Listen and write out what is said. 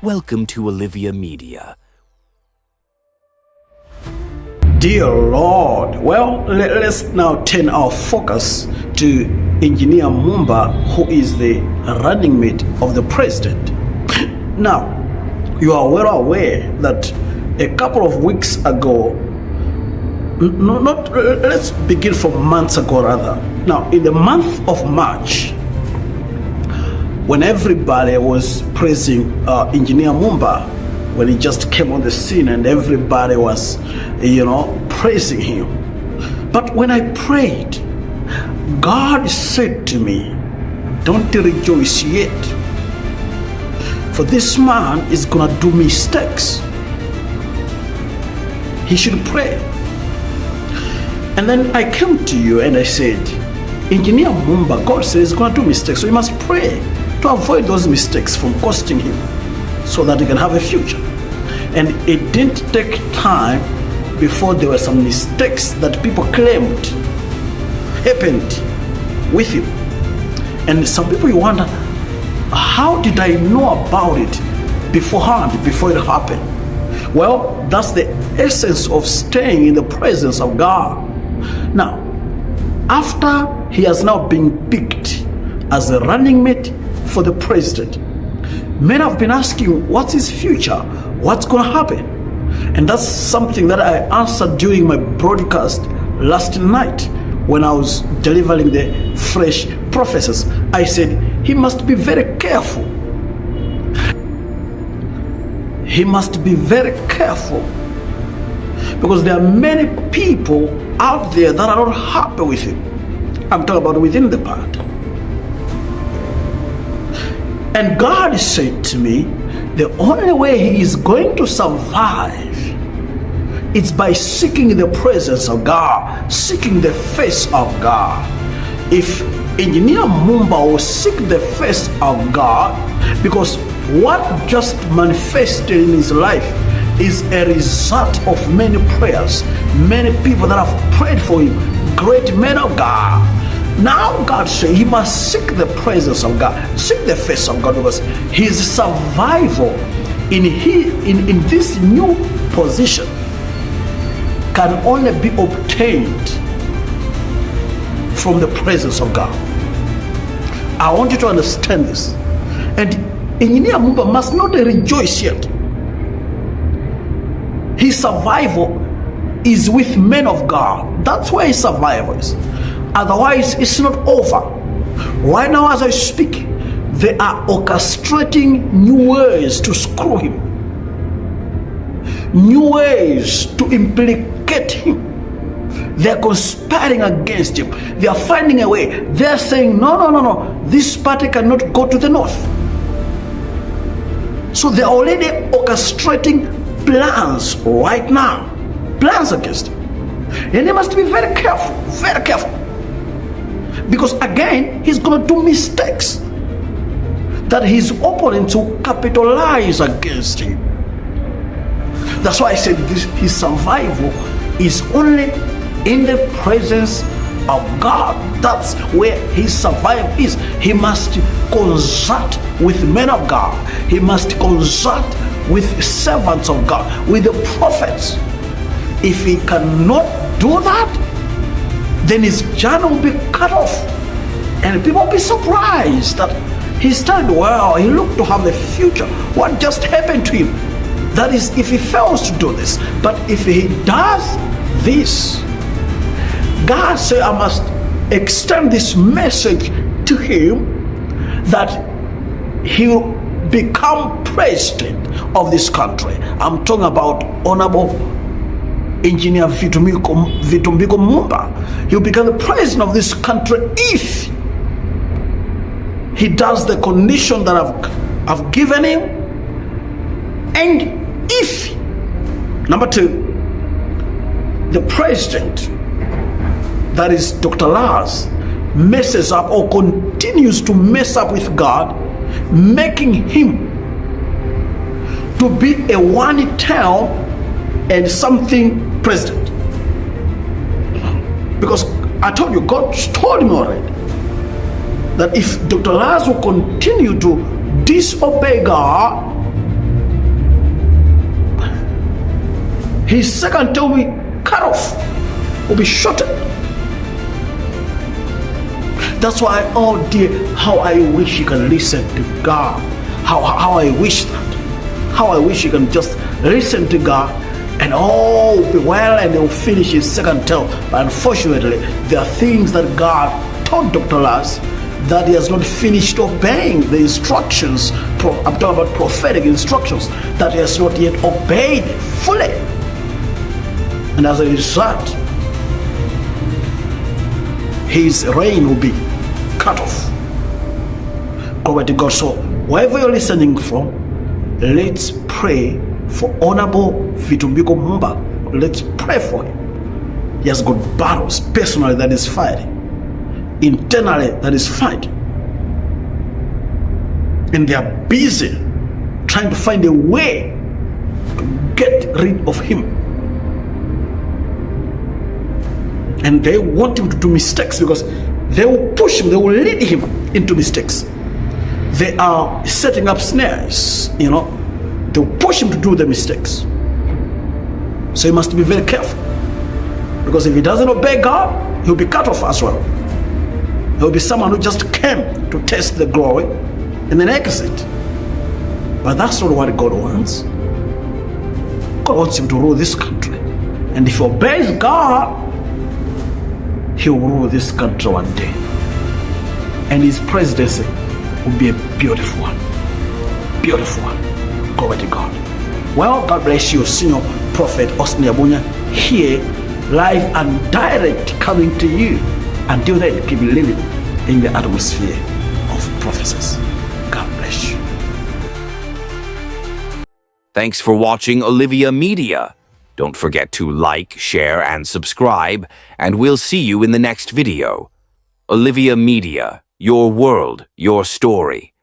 Welcome to Olivia Media. Dear Lord, well, let's now turn our focus to Engineer Mumba, who is the running mate of the president. Now, you are well aware that a couple of weeks ago, let's begin from months ago rather. Now, in the month of March, when everybody was praising Engineer Mumba, when he just came on the scene and everybody was, praising him. But when I prayed, God said to me, don't rejoice yet. For this man is gonna do mistakes. He should pray. And then I came to you and I said, Engineer Mumba, God says he's gonna do mistakes, so you must pray to avoid those mistakes from costing him, so that he can have a future. And it didn't take time before there were some mistakes that people claimed happened with him. And some people, you wonder, how did I know about it beforehand, before it happened? Well, that's the essence of staying in the presence of God. Now, after he has now been picked as a running mate for the president, men have been asking, what's his future? What's going to happen? And that's something that I answered during my broadcast last night when I was delivering the fresh prophecies. I said, he must be very careful. He must be very careful, because there are many people out there that are not happy with him. I'm talking about within the party. And God said to me, the only way he is going to survive is by seeking the presence of God, seeking the face of God. If Engineer Mumba will seek the face of God, because what just manifested in his life is a result of many prayers, many people that have prayed for him, great men of God. Now God said he must seek the presence of God, seek the face of God, because his survival in this new position can only be obtained from the presence of God. I want you to understand this. And Engineer Mumba must not rejoice yet. His survival is with men of God. That's where his survival is. Otherwise, it's not over. Right now, as I speak, they are orchestrating new ways to screw him, new ways to implicate him. They're conspiring against him. They are finding a way. They're saying, no, this party cannot go to the north. So they're already orchestrating plans right now, plans against him. And they must be very careful, very careful. Because again, he's going to do mistakes that his opponents will capitalize against him. That's why I said his survival is only in the presence of God. That's where his survival is. He must consult with men of God. He must consult with servants of God, with the prophets. If he cannot do that, then his journey will be cut off. And people will be surprised that he started well, he looked to have a future. What just happened to him? That is, if he fails to do this. But if he does this, God said, I must extend this message to him that he will become president of this country. I'm talking about Honorable Engineer Vitumbiko Mumba. He'll become the president of this country if he does the condition that I've given him, and if, number two, the president, that is Dr. Lars, messes up or continues to mess up with God, making him to be a one-term and something president. Because I told you, God told me already that if Dr. Lars will continue to disobey God, His second tail will be cut off, will be shortened. That's why, oh dear, how I wish you can listen to God. How I wish that. How I wish you can just listen to God and all be well and he'll finish his second tail. But unfortunately, there are things that God told Dr. Lars that he has not finished obeying the instructions. I'm talking about prophetic instructions that he has not yet obeyed fully. And as a result, his reign will be cut off. Glory to God. So wherever you're listening from, let's pray for Honorable Vitumbiko Mumba. Let's pray for him. He has got battles personally that is fighting, internally that is fighting, and they are busy trying to find a way to get rid of him. And they want him to do mistakes because they will push him, they will lead him into mistakes. They are setting up snares, they'll push him to do the mistakes. So he must be very careful, because if he doesn't obey God, he'll be cut off as well. He'll be someone who just came to taste the glory and then exit. But that's not what God wants. God wants him to rule this country. And if he obeys God, he will rule this country one day. And his presidency will be a beautiful one. Beautiful one. Glory to God. Well, God bless you, Senior Prophet Austin Yabunya, here, live and direct, coming to you. Until then, keep living in the atmosphere of prophecies. God bless you. Thanks for watching Olivia Media. Don't forget to like, share, and subscribe, and we'll see you in the next video. Olivia Media, your world, your story.